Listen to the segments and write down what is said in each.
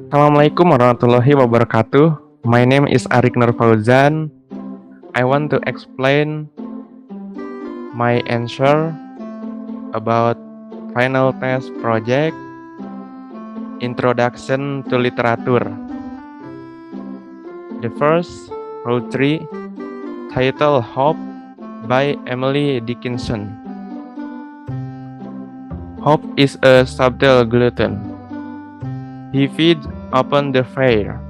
Assalamualaikum warahmatullahi wabarakatuh. My name is Arik Nur Fauzan. I want to explain my answer about final test project Introduction to Literature. The first, row 3, title Hope by Emily Dickinson. Hope is a subtle glutton. He feeds upon the fair,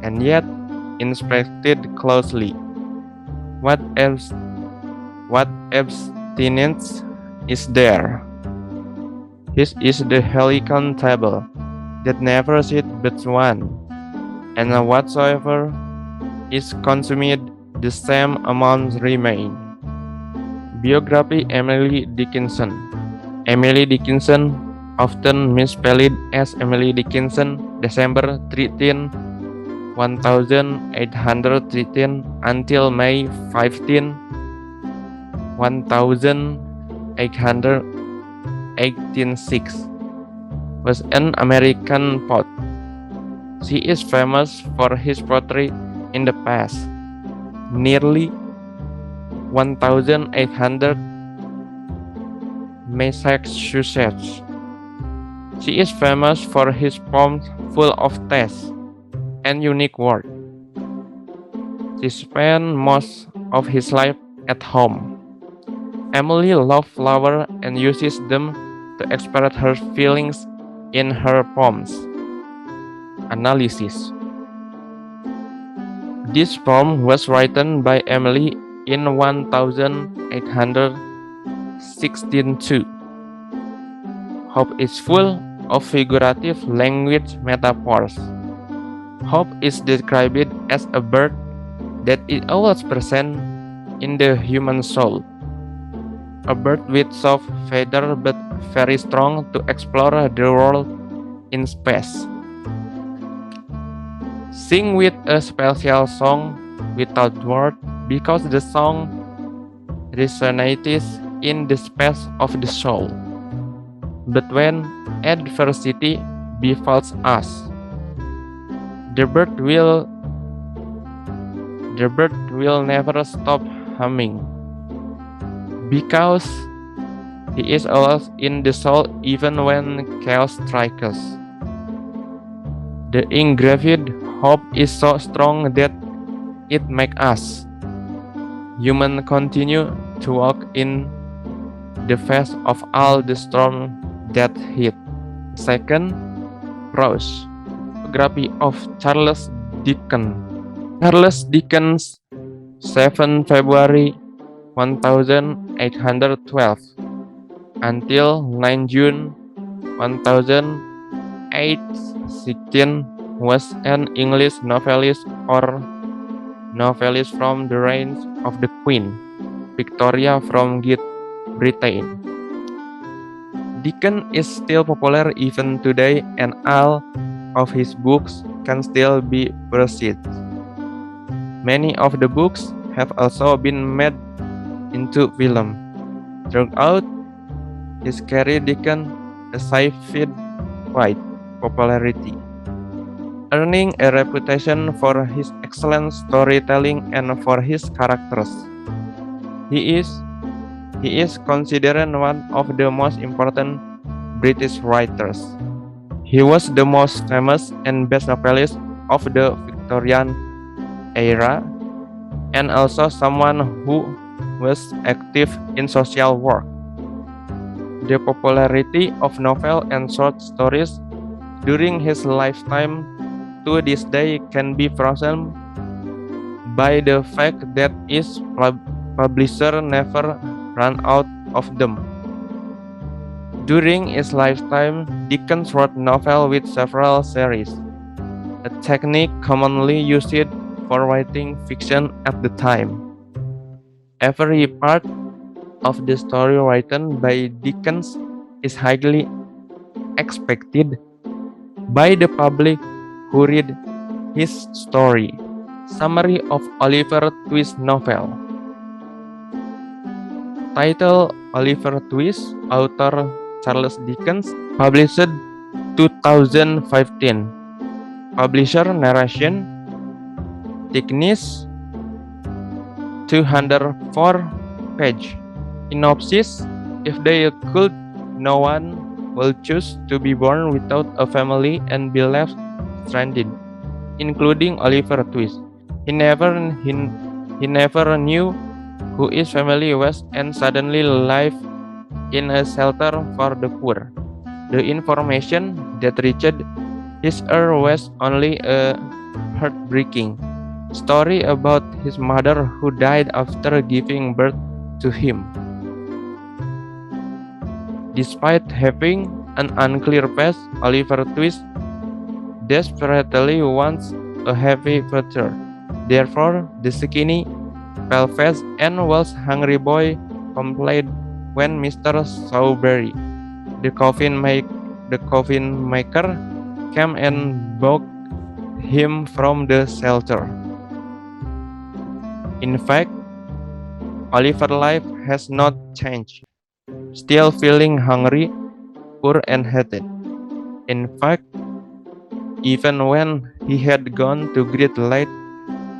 and yet, inspected closely, what abstinence is there? His is the helicon table, that never sit but one, and whatsoever is consumed, the same amounts remain. Biography Emily Dickinson. Emily Dickinson, often misspelled as Emily Dickinson, December 13, 1813 until May 15, 1886, was an American poet. She is famous for his poetry in the past. Nearly 1,800 Massachusetts. She is famous for his poems full of taste and unique words. She spent most of his life at home. Emily loved flowers and uses them to express her feelings in her poems. Analysis. This poem was written by Emily in 1862. Hope is full of figurative language metaphors. Hope is described as a bird that is always present in the human soul. A bird with soft feathers but very strong to explore the world in space. Sing with a special song without word because the song resonates in the space of the soul. But when adversity befalls us, the bird will never stop humming, because he is always in the soul even when chaos strikes us. The engraved hope is so strong that it makes us human continue to walk in the face of all the storm that hit. Second, prose. Biography of Charles Dickens. Charles Dickens, 7 February 1812 until 9 June 1816, was an English novelist or novelist from the reign of the Queen Victoria from Great Britain. Dickens is still popular even today, and all of his books can still be purchased. Many of the books have also been made into film. Throughout his career, Dickens achieved wide popularity, earning a reputation for his excellent storytelling and for his characters. He is considered one of the most important British writers. He was the most famous and best novelist of the Victorian era, and also someone who was active in social work. The popularity of novel and short stories during his lifetime to this day can be frozen by the fact that his publisher never ran out of them. During his lifetime, Dickens wrote novels with several series, a technique commonly used for writing fiction at the time. Every part of the story written by Dickens is highly expected by the public who read his story. Summary of Oliver Twist novel. Title Oliver Twist, author Charles Dickens, published 2015. Publisher narration, thickness 204 page. Synopsis: if they could, no one will choose to be born without a family and be left stranded, including Oliver Twist. He never knew who his family was and suddenly lived in a shelter for the poor. The information that reached his ear was only a heartbreaking story about his mother who died after giving birth to him. Despite having an unclear past, Oliver Twist desperately wants a happy future. Therefore, the skinny, pale-faced, and wealth-hungry boy complained when Mr. Sawberry, the coffin maker, came and bought him from the shelter. In fact, Oliver's life has not changed, still feeling hungry, poor, and hated. In fact, even when he had gone to great lengths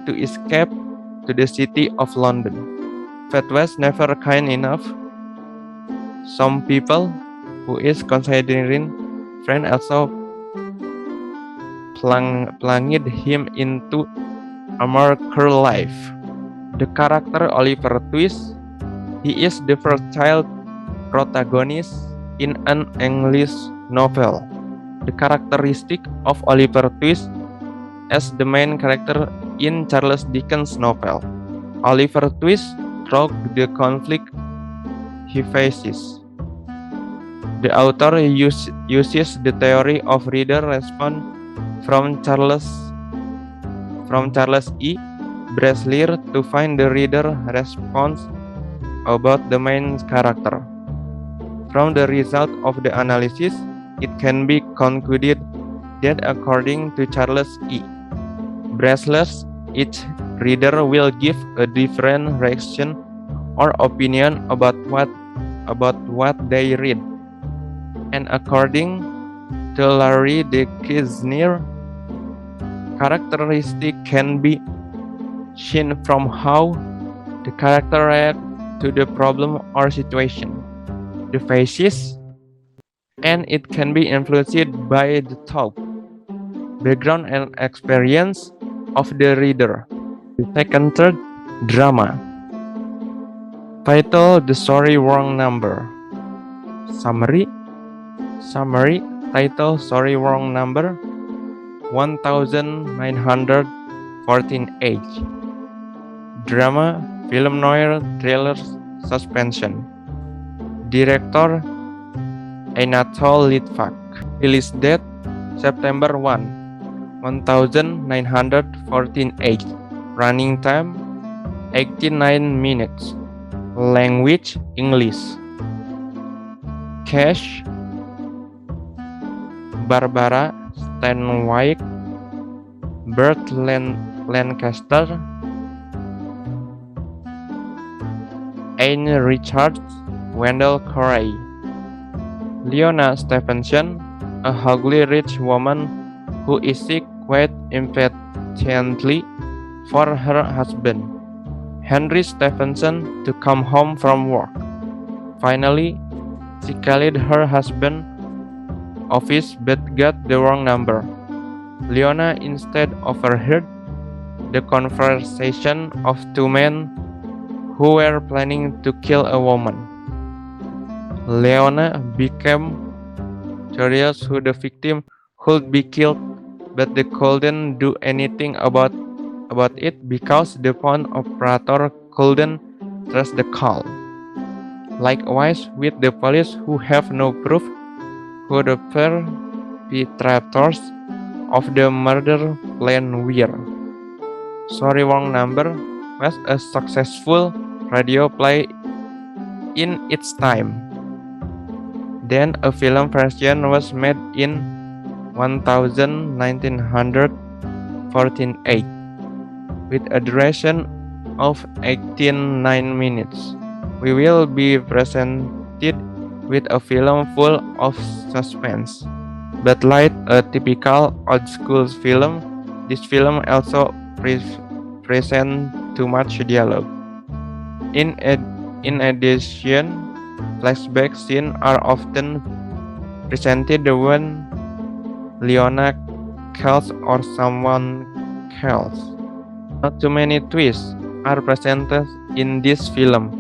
to escape to the city of London, fate was never kind enough. Some people who is considering friend also plunged him into a more cruel life. The character Oliver Twist, he is the first child protagonist in an English novel. The characteristic of Oliver Twist as the main character in Charles Dickens' novel. Oliver Twist through the conflict he faces. The author uses the theory of reader response from Charles E. Bresler to find the reader response about the main character. From the result of the analysis, it can be concluded that according to Charles E. Bresler, each reader will give a different reaction or opinion about what they read. And according to Larry de Kisner, characteristic can be seen from how the character reacts to the problem or situation, the faces, and it can be influenced by the thought, background, and experience of the reader. The second third, drama. Title: The Sorry Wrong Number. Summary. Title: Sorry Wrong Number. 1914 age. Drama, film noir, thriller, suspension. Director: Anatole Litvak. Release date: September 1, 1914 age. Running time: 89 minutes. Language: English. Cast: Barbara Stanwyck, Burt Lancaster, Anne Richards, Wendell Corey. Leona Stephenson, a ugly rich woman who is sick quite impatiently for her husband, Henry Stephenson, to come home from work. Finally, she called her husband's office but got the wrong number. Leona instead overheard the conversation of two men who were planning to kill a woman. Leona became curious who the victim could be killed, but they couldn't do anything about it because the phone operator couldn't trace the call. Likewise with the police, who have no proof who the perpetrators of the murder plan were. Sorry Wrong Number was a successful radio play in its time. Then a film version was made in 1914 with a duration of 89 minutes. We will be presented with a film full of suspense, But like a typical old school film, this film also presents too much dialogue. In addition, flashback scenes are often presented when Leona kills or someone kills. Not too many twists are presented in this film.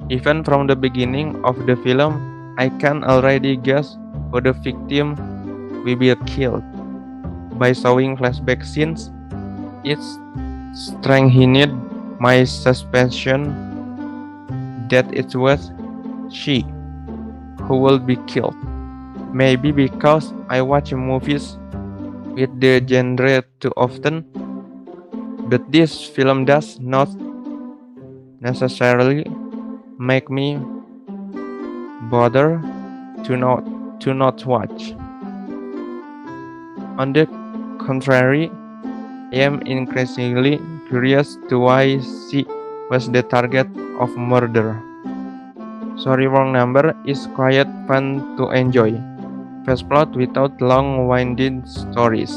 Even from the beginning of the film, I can already guess who the victim will be killed. By showing flashback scenes, it strengthened my suspicion that it was she who will be killed. Maybe because I watch movies with the genre too often, but this film does not necessarily make me bother to not watch. On the contrary, I am increasingly curious to why she was the target of murder. Sorry Wrong Number is quite fun to enjoy. Fast plot without long winding stories.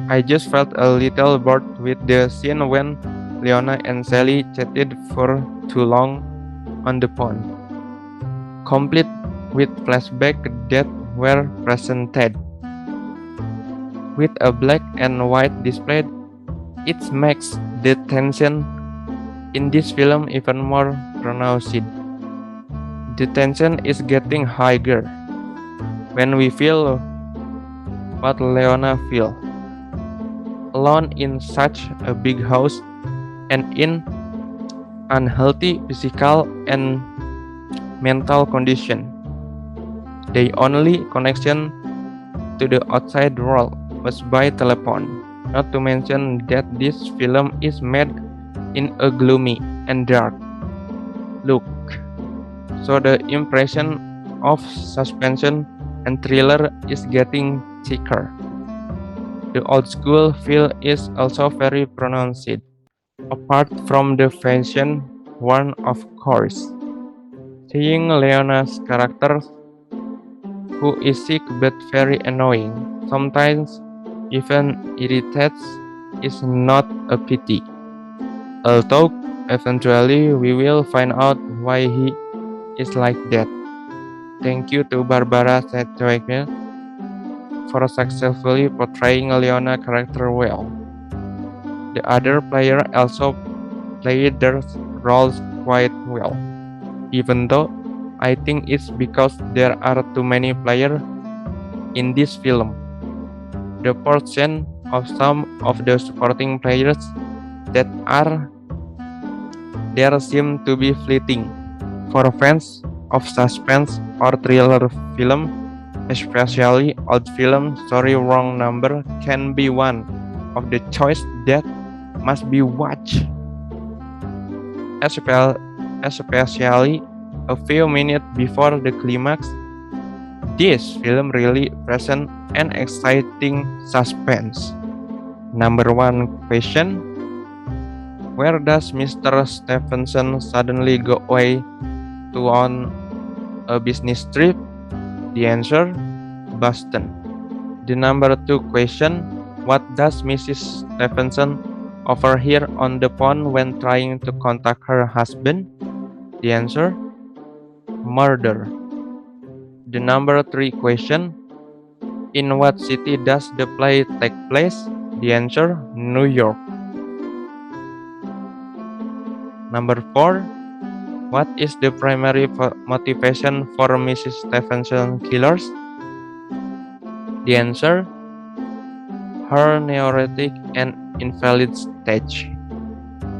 I just felt a little bored with the scene when Leona and Sally chatted for too long on the phone, complete with flashbacks that were presented with a black and white display. It makes the tension in this film even more pronounced. The tension is getting higher when we feel what Leona feels, alone in such a big house and in unhealthy physical and mental condition. The only connection to the outside world was by telephone. Not to mention that this film is made in a gloomy and dark look, so the impression of suspension and thriller is getting thicker. The old school feel is also very pronounced, apart from the fashion one of course. Seeing Leona's character, who is sick but very annoying, sometimes even irritates, is not a pity. Although eventually we will find out why he is like that. Thank you to Barbara Streisand for successfully portraying Leona character well. The other players also played their roles quite well, even though I think it's because there are too many players in this film. The portion of some of the supporting players that are there seem to be fleeting. For fans of suspense or thriller film, especially old film, Sorry Wrong Number can be one of the choice that must be watched, especially a few minutes before the climax. This film really presents an exciting suspense. Number one question: where does Mr. Stevenson suddenly go away to on a business trip? The answer: Boston. The number two question: what does Mrs. Stevenson overhear on the phone when trying to contact her husband? The answer: murder. The number three question: in what city does the play take place? The answer: New York. Number four: what is the primary motivation for Mrs. Stevenson killers? The answer: her neurotic and invalid stage.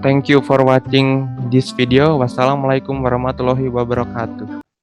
Thank you for watching this video. Wassalamualaikum warahmatullahi wabarakatuh.